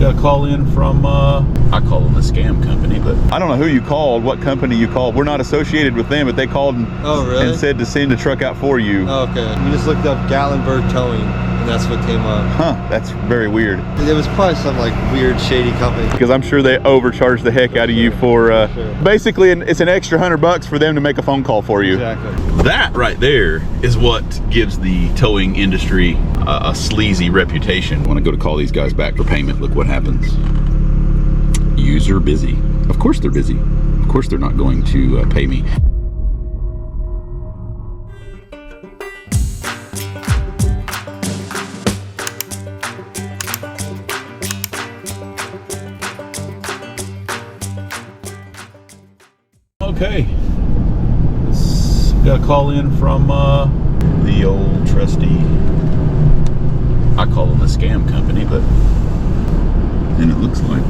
got a call in from, I call them a scam company, but I don't know who you called, what company you called. We're not associated with them, but they called and, and said to send a truck out for you. Oh, okay. We just looked up Gatlinburg Towing, and that's what came up. Huh, that's very weird. It was probably some like weird, shady company. Because I'm sure they overcharge the heck out of you for, basically it's an extra $100 for them to make a phone call for you. Exactly. That right there is what gives the towing industry a sleazy reputation. When I go to call these guys back for payment, look what happens. User busy. Of course they're busy. Of course they're not going to pay me. Okay. Got a call in from the old trusty, I call them a scam company, but and it looks like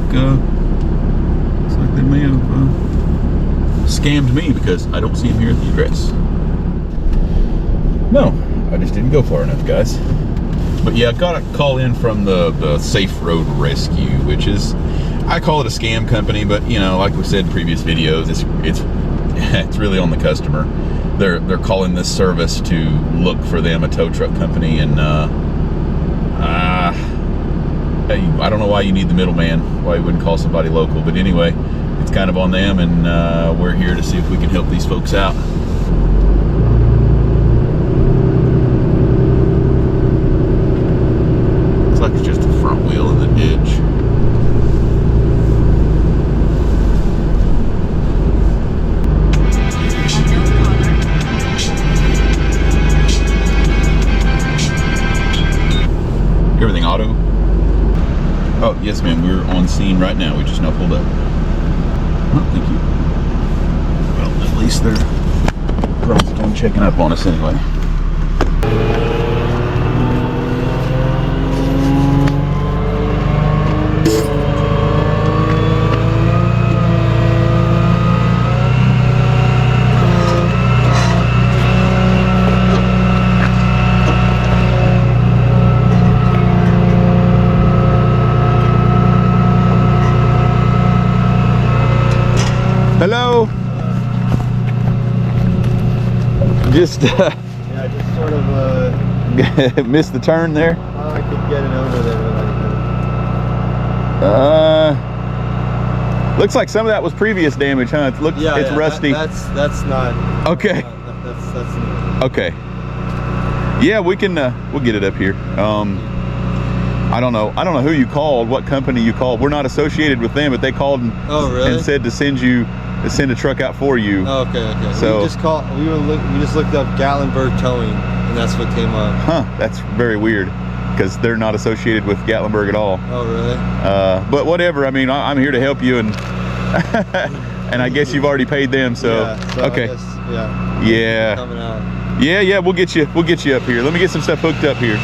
they may have scammed me because I don't see him here at the address. No, I just didn't go far enough, guys. But yeah, I got a call in from the Safe Road Rescue, which is, I call it a scam company, but you know, like we said in previous videos, it's really on the customer. They're calling this service to look for them a tow truck company, and I don't know why you need the middleman, why you wouldn't call somebody local, but anyway, it's kind of on them, and we're here to see if we can help these folks out. Looks like it's just a front wheel in the ditch. Everything auto? Oh, yes ma'am, we're on scene right now. We just now pulled up. Oh, thank you. Well, at least they're probably checking up on us anyway. Hello. Just yeah, just sort of missed the turn there. I could get it over there. Looks like some of that was previous damage, huh? It looks, yeah, it's rusty. That's not. Okay. That's not. Okay. Yeah, we can. We'll get it up here. I don't know who you called, what company you called. We're not associated with them, but they called and, and said to send a truck out for you. Oh, okay. So we just looked up Gatlinburg Towing, and that's what came up. Huh, that's very weird because they're not associated with Gatlinburg at all. Oh, really? But whatever. I mean, I'm here to help you, and and I guess you've already paid them. So, yeah, so okay. I guess, yeah. Coming out. Yeah. We'll get you up here. Let me get some stuff hooked up here.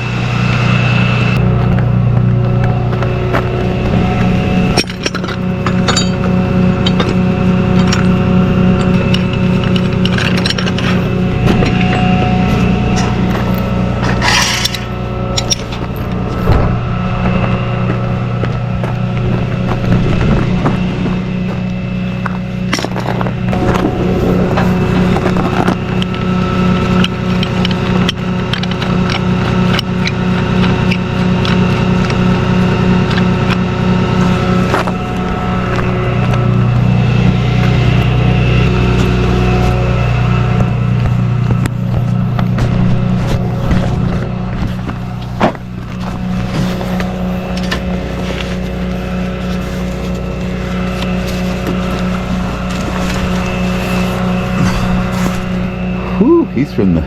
Whew, he's from the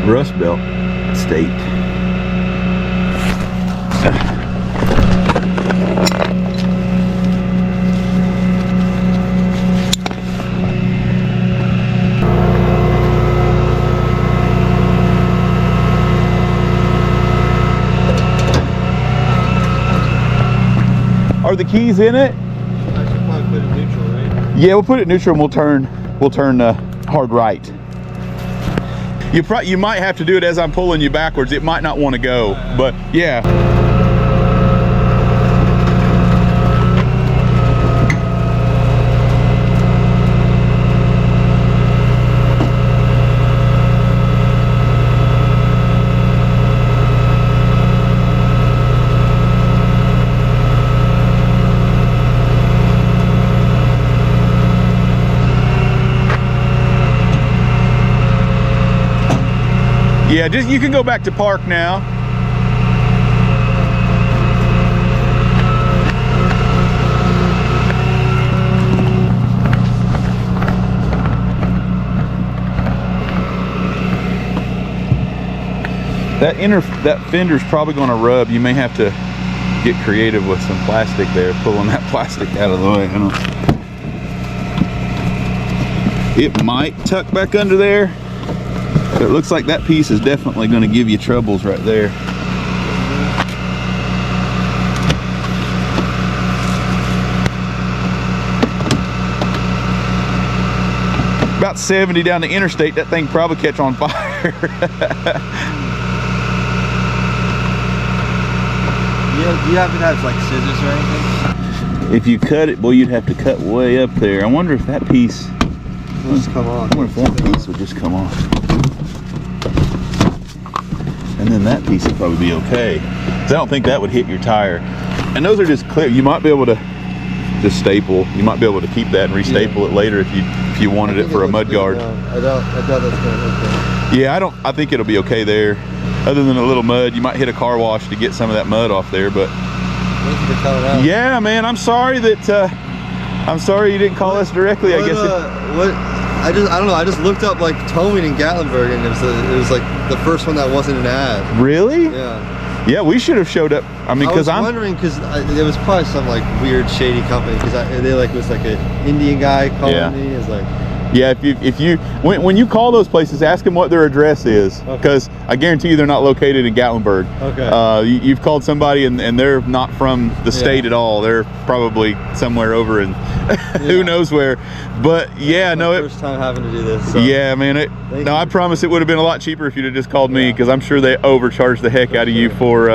Rust Belt state. Are the keys in it? I should probably put it neutral, right? Yeah, we'll put it neutral and we'll turn hard right. You might have to do it as I'm pulling you backwards. It might not want to go, but yeah. Yeah, just you can go back to park now. That fender's probably going to rub. You may have to get creative with some plastic there, pulling that plastic out of the way. It might tuck back under there, but it looks like that piece is definitely going to give you troubles right there. About 70 down the interstate, that thing probably catch on fire. Yeah, do you happen to have like scissors or anything? If you cut it, boy, you'd have to cut way up there. I wonder if that piece will just come on. I wonder if that piece would just come off. And then that piece would probably be okay. 'Cause I don't think that would hit your tire. And those are just clear. You might be able to just staple. You might be able to keep that and re-staple it later if you wanted it for a mud guard. I doubt that's gonna look good. Yeah, I think it'll be okay there. Other than a little mud, you might hit a car wash to get some of that mud off there, but Thank you for coming out. yeah, man, I'm sorry that I'm sorry you didn't call us directly. I guess I don't know. I just looked up like Towin in Gatlinburg, and it was like the first one that wasn't an ad. Really? Yeah. Yeah, we should have showed up. I mean, because I'm wondering because there was probably some like weird shady company because they like was like an Indian guy calling me. It's like. Yeah, when you call those places, ask them what their address is, because I guarantee you they're not located in Gatlinburg. Okay. You've called somebody and they're not from the state at all. They're probably somewhere over in who knows where. But yeah, first time having to do this. So. Yeah, man. I promise it would have been a lot cheaper if you'd have just called me, because I'm sure they overcharged the heck out of you for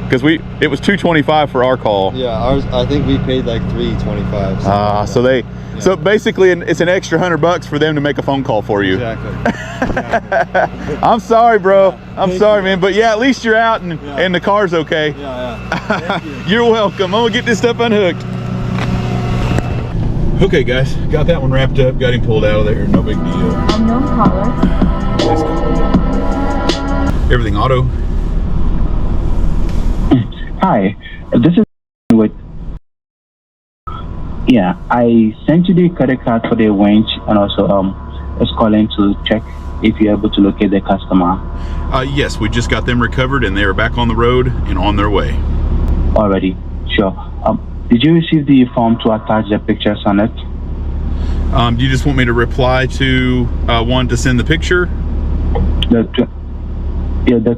because it was $225 for our call. Yeah, ours. I think we paid like $325. So basically, it's an extra $100 for them to make a phone call for you. Exactly. I'm sorry, bro. I'm sorry, man. But yeah, at least you're out and the car's okay. Yeah. You're welcome. I'm gonna get this stuff unhooked. Okay, guys, got that one wrapped up. Got him pulled out of there. No big deal. Unknown caller. Everything auto. Hi, this is with. Yeah, I sent you the credit card for the winch, and also was calling to check if you're able to locate the customer. Yes, we just got them recovered and they are back on the road and on their way. Already, sure. Did you receive the form to attach the pictures on it? Do you just want me to reply to one to send the picture? The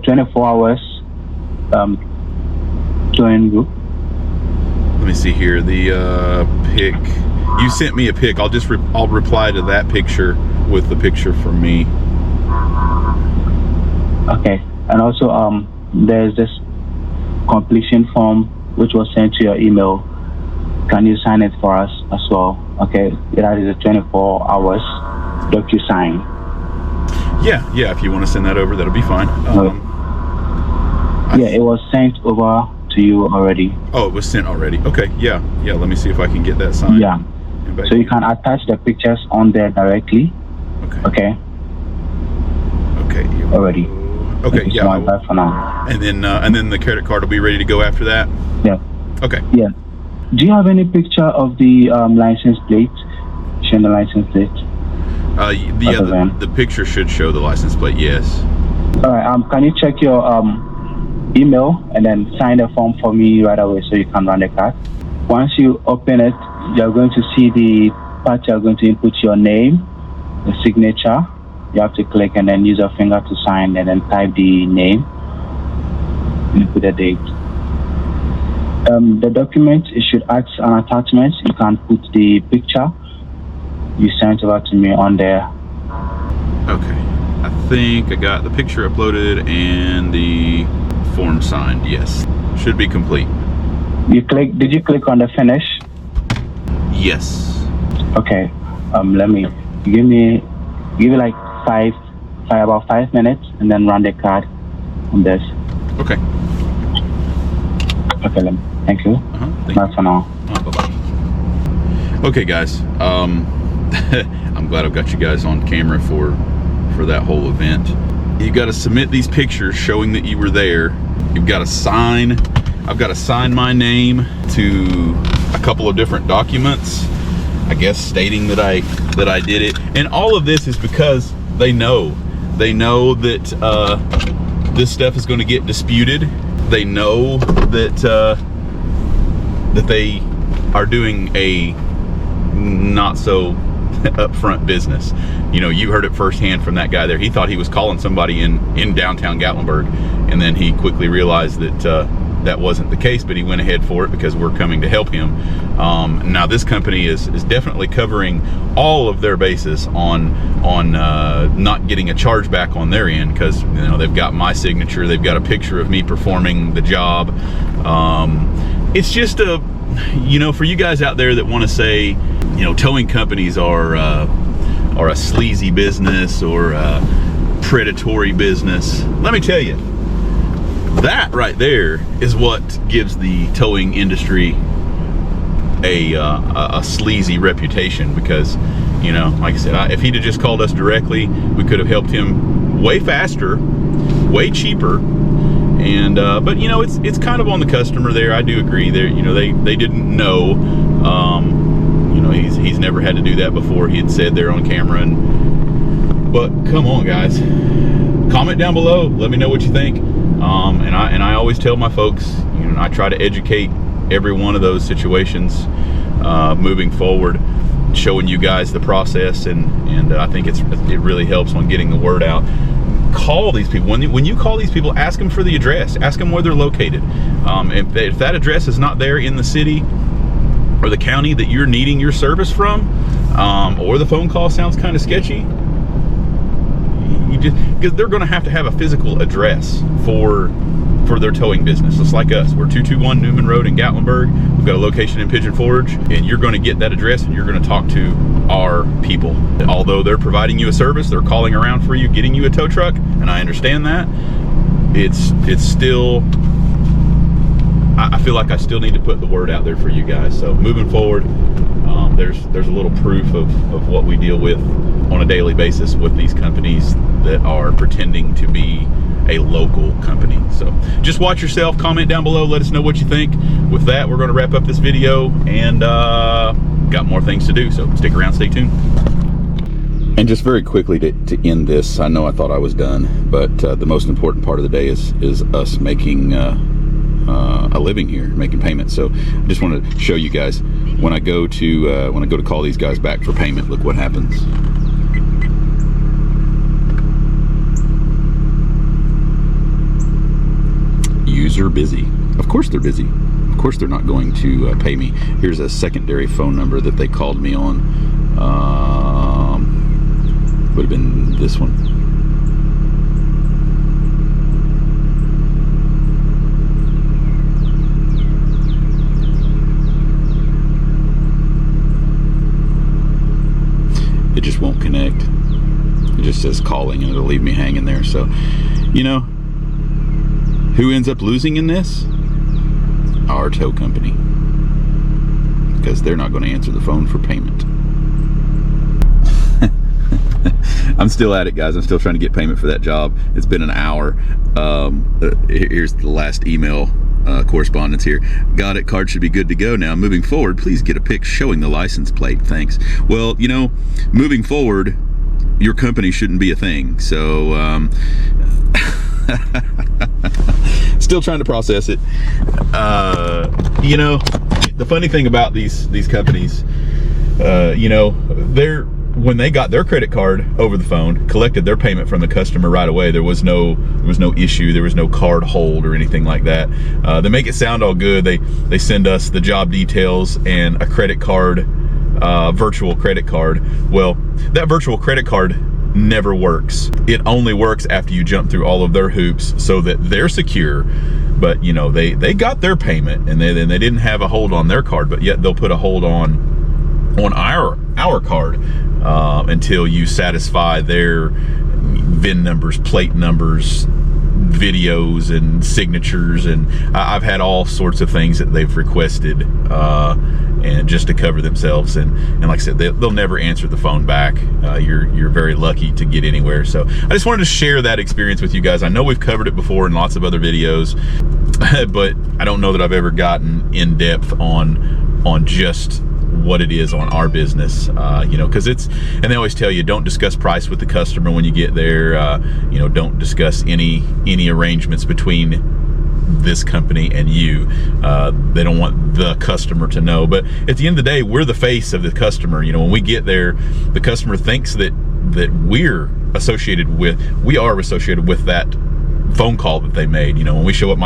24 hours join group. Let me see here. The pic. You sent me a pic. I'll reply to that picture with the picture from me. Okay. And also there's this completion form which was sent to your email. Can you sign it for us as well? Okay. That is a 24 hours DocuSign. Yeah. If you want to send that over, that'll be fine. Yeah, it was sent over to you already. Oh, it was sent already. Okay, yeah. Let me see if I can get that signed. Yeah. So you can attach the pictures on there directly. Okay. Already. Okay, yeah. Bye for now. And then the credit card will be ready to go after that. Yeah. Okay. Yeah. Do you have any picture of the license plate? Showing the license plate. The picture should show the license plate. Yes. All right. Can you check your email and then sign the form for me right away so you can run the card? Once you open it, you're going to see the part you're going to input your name, the signature. You have to click and then use your finger to sign and then type the name and put the date. The document, it should add an attachment. You can put the picture you sent over to me on there. Okay. I think I got the picture uploaded and the form signed. Yes. Should be complete. Did you click on the finish? Yes. Okay. Let me give it like about 5 minutes and then run the card on this. Okay. Okay, thank you. Bye for now. Bye-bye. Okay, guys. I'm glad I've got you guys on camera for that whole event. You've got to submit these pictures showing that you were there. You've got to sign. I've got to sign my name to a couple of different documents, I guess, stating that I did it. And all of this is because they know that this stuff is going to get disputed. They know that that they are doing a not so upfront business. You know, you heard it firsthand from that guy there. He thought he was calling somebody in downtown Gatlinburg, and then he quickly realized that that wasn't the case, but he went ahead for it because we're coming to help him. Now this company is definitely covering all of their bases on not getting a charge back on their end, because, you know, they've got my signature, they've got a picture of me performing the job. It's just a, you know, for you guys out there that want to say, you know, towing companies are a sleazy business or a predatory business, let me tell you, that right there is what gives the towing industry a sleazy reputation. Because, you know, like I said, if he'd have just called us directly, we could have helped him way faster, way cheaper. And but, you know, it's kind of on the customer there. I do agree there. You know, they didn't know. You know, he's never had to do that before. He had said there on camera. But come on, guys, comment down below. Let me know what you think. And I always tell my folks, you know, I try to educate every one of those situations moving forward, showing you guys the process, and I think it really helps on getting the word out. Call these people. When you call these people, ask them for the address, ask them where they're located. If that address is not there in the city or the county that you're needing your service from, or the phone call sounds kind of sketchy, because they're going to have a physical address for their towing business. Just like us, we're 221 Newman Road in Gatlinburg. We've got a location in Pigeon Forge, and you're going to get that address, and you're going to talk to our people. Although they're providing you a service, they're calling around for you, getting you a tow truck, and I understand that. It's still, I feel like I still need to put the word out there for you guys. So moving forward, there's a little proof of what we deal with on a daily basis with these companies that are pretending to be a local company. So just watch yourself, comment down below, let us know what you think. With that, we're going to wrap up this video, and got more things to do, so stick around, stay tuned. And just very quickly to end this, I know I thought I was done, but the most important part of the day is us making a living here, making payments. So I just want to show you guys, when I go to call these guys back for payment, look what happens. User busy. Of course they're busy. Of course they're not going to pay me. Here's a secondary phone number that they called me on. Would have been this one. It just won't connect. It just says calling, and it'll leave me hanging there. So, you know, who ends up losing in this? Our tow company, because they're not going to answer the phone for payment. I'm still at it, guys. I'm still trying to get payment for that job. It's been an hour. Here's the last email correspondence here. Got it. Card should be good to go now. Moving forward, please get a pic showing the license plate. Thanks. Well, you know, moving forward, your company shouldn't be a thing. So, still trying to process it. You know, the funny thing about these companies, you know, when they got their credit card over the phone, collected their payment from the customer right away, there was no issue, there was no card hold or anything like that. They make it sound all good. They send us the job details and a credit card, virtual credit card. Well, that virtual credit card never works. It only works after you jump through all of their hoops so that they're secure. But, you know, they got their payment, and they didn't have a hold on their card, but yet they'll put a hold on our card until you satisfy their VIN numbers, plate numbers, videos, and signatures. And I've had all sorts of things that they've requested, and just to cover themselves. And like I said, they'll never answer the phone back. You're very lucky to get anywhere. So I just wanted to share that experience with you guys. I know we've covered it before in lots of other videos, but I don't know that I've ever gotten in depth on just what it is on our business, you know, because and they always tell you, don't discuss price with the customer when you get there. You know, don't discuss any arrangements between this company and you. They don't want the customer to know, but at the end of the day, we're the face of the customer. You know, when we get there, the customer thinks that we are associated with that phone call that they made. You know, when we show up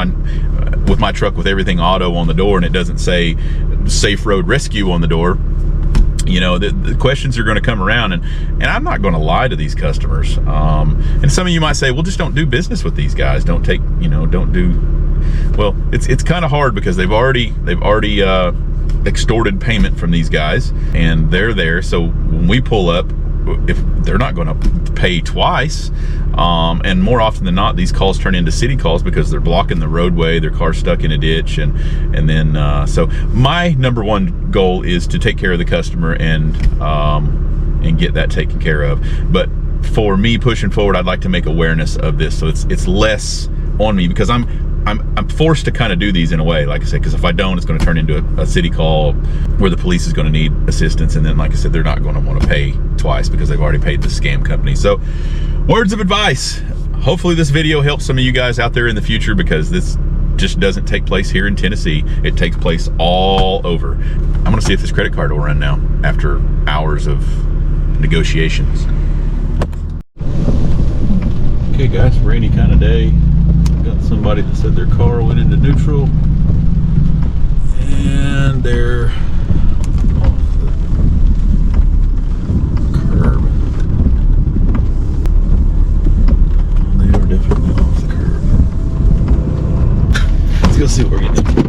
with my truck with everything auto on the door and it doesn't say Safe Road Rescue on the door, you know, the questions are going to come around, and I'm not going to lie to these customers. And some of you might say, well, just don't do business with these guys. Don't do. Well, it's kind of hard because they've already extorted payment from these guys, and they're there. So when we pull up, if they're not going to pay twice, and more often than not, these calls turn into city calls because they're blocking the roadway, their car's stuck in a ditch, and then so my number one goal is to take care of the customer and get that taken care of. But for me pushing forward, I'd like to make awareness of this, so it's less on me, because I'm forced to kind of do these in a way, like I said, because if I don't, it's going to turn into a city call where the police is going to need assistance, and then, like I said, they're not going to want to pay twice because they've already paid the scam company. So, words of advice. Hopefully this video helps some of you guys out there in the future, because this just doesn't take place here in Tennessee. It takes place all over. I'm going to see if this credit card will run now after hours of negotiations. Okay guys, rainy kind of day. Got somebody that said their car went into neutral and they're off the curb. Well, they are definitely off the curb. Let's go see what we're getting into.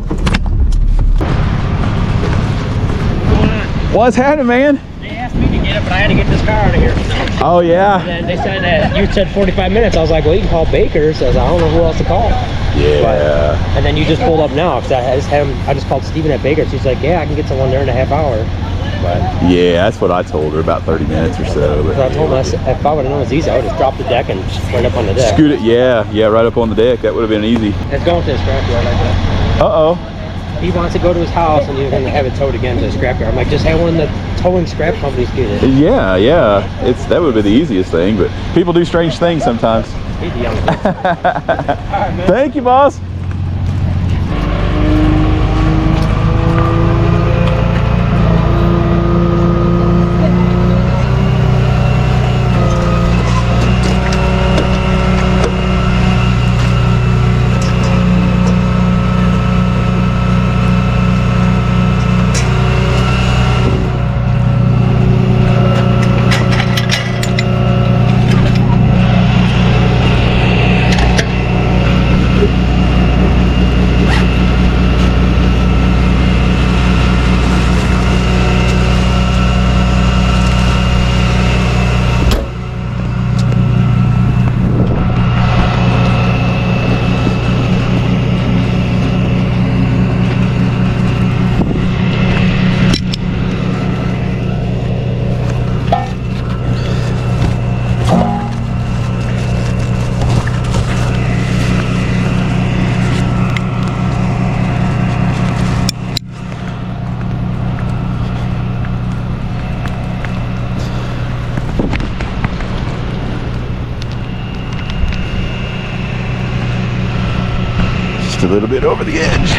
What's happening, man? They asked me to get it, but I had to get this car out of here. Oh yeah. And then they said that you said 45 minutes. I was like, well, you can call Baker's. I was like, I don't know who else to call. Yeah. But, and then you just pulled up now, because I just called Steven at Baker's. He's like, yeah, I can get someone there in a half hour. But yeah, that's what I told her, about 30 minutes or so. But I told him, if I would have known it was easy, I would have just dropped the deck and just went up on the deck. Scoot it, yeah, right up on the deck. That would have been easy. It's going to the scrapyard like that. Uh-oh. He wants to go to his house and you're going to have it towed again to the scrapyard. I'm like, just have one of the towing scrap companies get it. Yeah, that would be the easiest thing, but people do strange things sometimes. He's the young kid. All right, man. Thank you, boss. Just a little bit over the edge.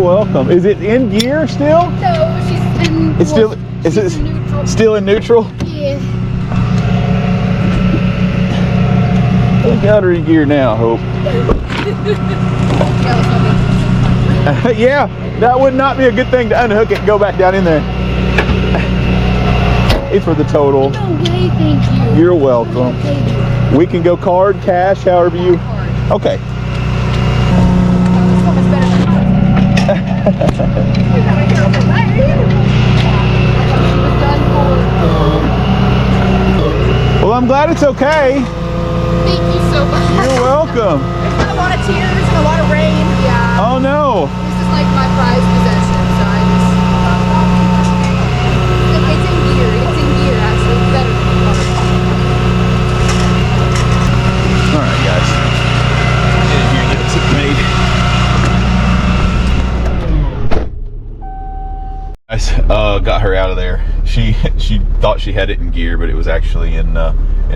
welcome. Is it in gear still? No, she's in. It's still. Is it in neutral. still in neutral? Yeah. We got her in gear now, Hope. Yeah, that would not be a good thing to unhook it and go back down in there. It's for the total. No way, thank you. You're welcome. We can go card, cash, however you. Okay. Well, I'm glad it's okay. Thank you so much. You're welcome. There's been a lot of tears and a lot of rain. Yeah. Oh no. This is like my prized possession, so I just. It's in gear. It's in gear, actually. It's better than the All right, guys. Get in here and get it made. Guys, got her out of there. She thought she had it in gear, but it was actually in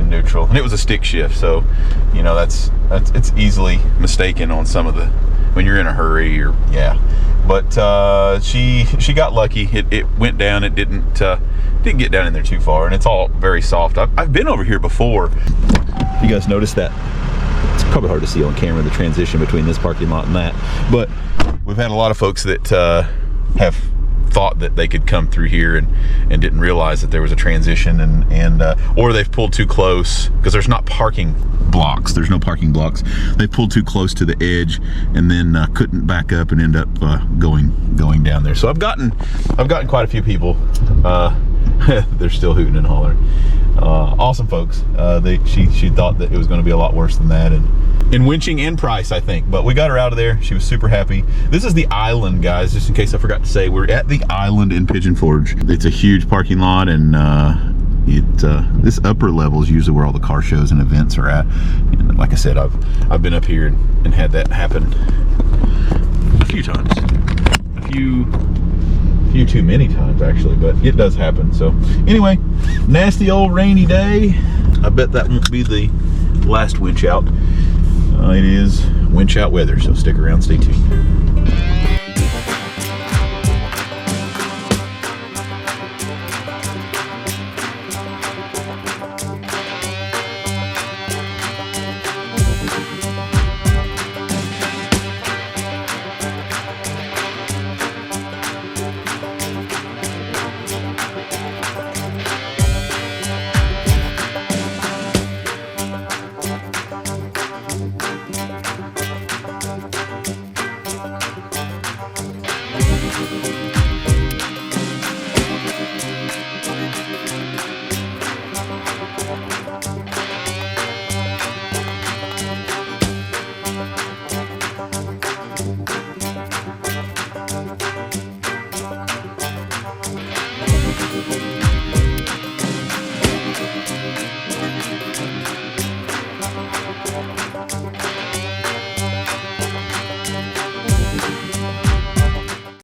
neutral, and it was a stick shift. So, you know, it's easily mistaken on some of the when you're in a hurry or yeah. But she got lucky. It went down. It didn't get down in there too far, and it's all very soft. I've been over here before. You guys noticed that? It's probably hard to see on camera, the transition between this parking lot and that, but we've had a lot of folks that have thought that they could come through here and didn't realize that there was a transition, and or they've pulled too close because there's not parking blocks. There's no parking blocks. They pulled too close to the edge and then couldn't back up and end up going down there. So I've gotten quite a few people. They're still hooting and hollering. Awesome folks. She thought that it was going to be a lot worse than that, and in Winching and Price, I think, but we got her out of there. She was super happy. This is the island, guys, just in case I forgot to say. We're at the island in Pigeon Forge. It's a huge parking lot, and this upper level is usually where all the car shows and events are at. And like I said, I've been up here and had that happen a few times. A few too many times, actually, but it does happen. So anyway, nasty old rainy day. I bet that won't be the last winch out. It is winch out weather, so stick around, stay tuned.